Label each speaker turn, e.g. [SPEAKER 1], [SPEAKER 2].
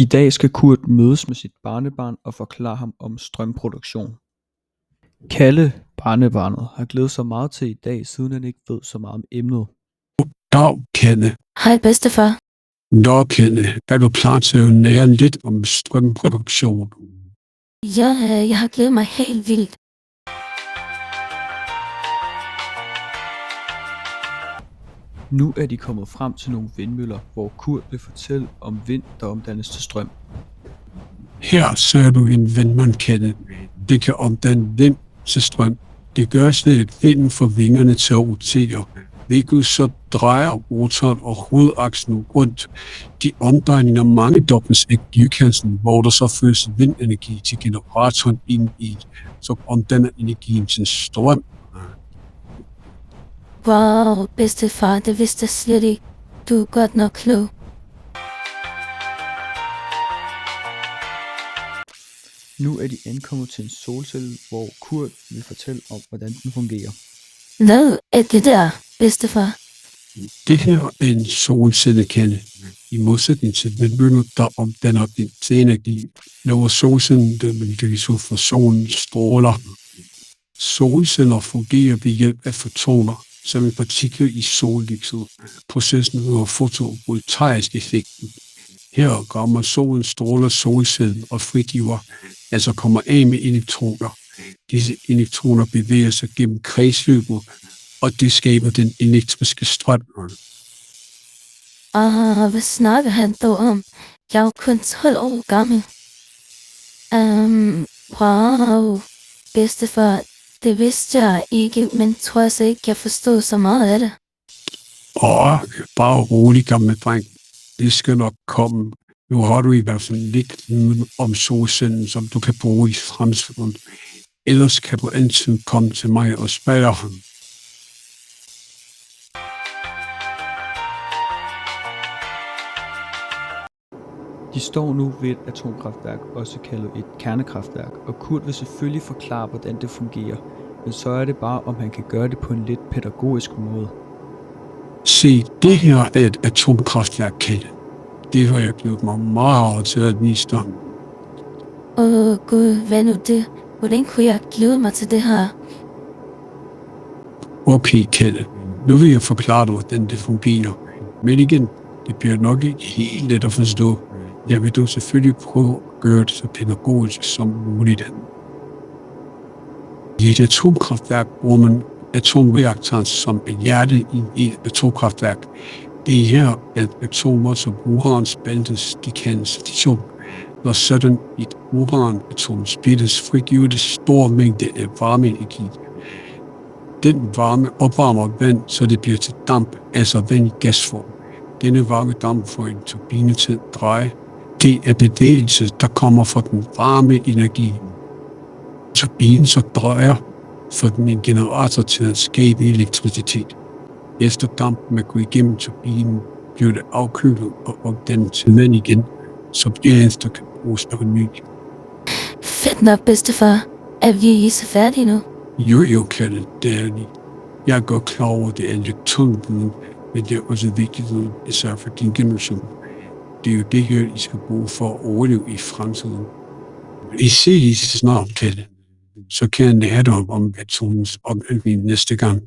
[SPEAKER 1] I dag skal Kurt mødes med sit barnebarn og forklare ham om strømproduktion. Kalle, barnebarnet, har glædet sig meget til i dag, siden han ikke ved så meget om emnet.
[SPEAKER 2] Dag, Kalle.
[SPEAKER 3] Hej bedstefar.
[SPEAKER 2] Nå, Kalle, er du klar til at lære lidt om strømproduktion?
[SPEAKER 3] Ja, jeg har glædet mig helt vildt.
[SPEAKER 1] Nu er de kommet frem til nogle vindmøller, hvor Kurt vil fortælle om vind, der omdannes til strøm.
[SPEAKER 2] Her ser du en vindmølle, Kalle. Det kan omdanne vind til strøm. Det gørs ved at vinden får vingerne til at rotere, hvilket så drejer motoren og hovedaksen rundt. De omdrejninger mange dobbels af gearkassen, hvor der så føres vindenergi til generatoren ind i, så omdanner energien til strøm.
[SPEAKER 3] Wow, bedstefar, det vidste jeg slet ikke. Du er godt nok klog.
[SPEAKER 1] Nu er de ankommet til en solcelle, hvor Kurt vil fortælle om, hvordan den fungerer.
[SPEAKER 3] Hvad er det der, bedstefar?
[SPEAKER 2] Det her er en solcelle, Kalle. I modsætning til vindmøller, der omdanner den til energi, laver solcellen den energi fra solens stråler. Solceller fungerer ved hjælp af fotoner, som er partikler i sollyset. Processen hedder fotovoltaisk effekten. Her rammer solens stråler solcellen og frigiver, altså kommer af med elektroner. Disse elektroner bevæger sig gennem kredsløbet, og det skaber den elektriske strøm.
[SPEAKER 3] Hvad snakker han dog om? Jeg er jo kun 12 år gammel. Wow, bedstefar, det vidste jeg ikke, men tror jeg så ikke, jeg forstod så meget af det.
[SPEAKER 2] Bare rolig, gamle dreng. Det skal nok komme. Nu har du i hvert fald lidt viden om solcellen, som du kan bruge i fremtiden. Ellers kan du altid komme til mig og spørge ham.
[SPEAKER 1] De står nu ved et atomkraftværk, også kaldet et kernekraftværk, og Kurt vil selvfølgelig forklare, hvordan det fungerer, men så er det bare, om han kan gøre det på en lidt pædagogisk måde.
[SPEAKER 2] Se, det her er et atomkraftværk, Kalle. Det har jeg glædet mig meget til at vise dig.
[SPEAKER 3] Gud, hvad nu det? Hvordan kunne jeg glæde mig til det her?
[SPEAKER 2] Okay, Kalle. Nu vil jeg forklare dig, hvordan det fungerer. Men igen, det bliver nok ikke helt let at forstå. Jeg vil dog selvfølgelig prøve at gøre det så pædagogisk som muligt. I et atomkraftværk bruger man atomreaktoren som et hjerte i et atomkraftværk. Det er her, at atomer som uran spaltes, de kaldes fission. Når sådan et uranatom splittes, frigiver det stor mængde af varmeenergi. Den varme opvarmer vand, så det bliver til damp, altså vand i gasform. Denne varme damp får en turbine til at dreje. Det er bevægelse, der kommer fra den varme energi. Turbinen så drejer, får den en generator til at skabe elektricitet. Efter dampen er gået igennem turbinen, bliver det afkølet og omdannet til vand igen, som derefter kan bruges på ny.
[SPEAKER 3] Fedt nok, bedstefar. Er vi så færdige nu?
[SPEAKER 2] Jo, Kalle, det er lige. Jeg er godt klar over, at det er lidt tungt, men det er også vigtigt, især for din generation. Det er jo det her, I skal bruge for at overleve i fremtiden. I ses snart, Kalle. Så kan jeg lære dig om atomens opbygning næste gang.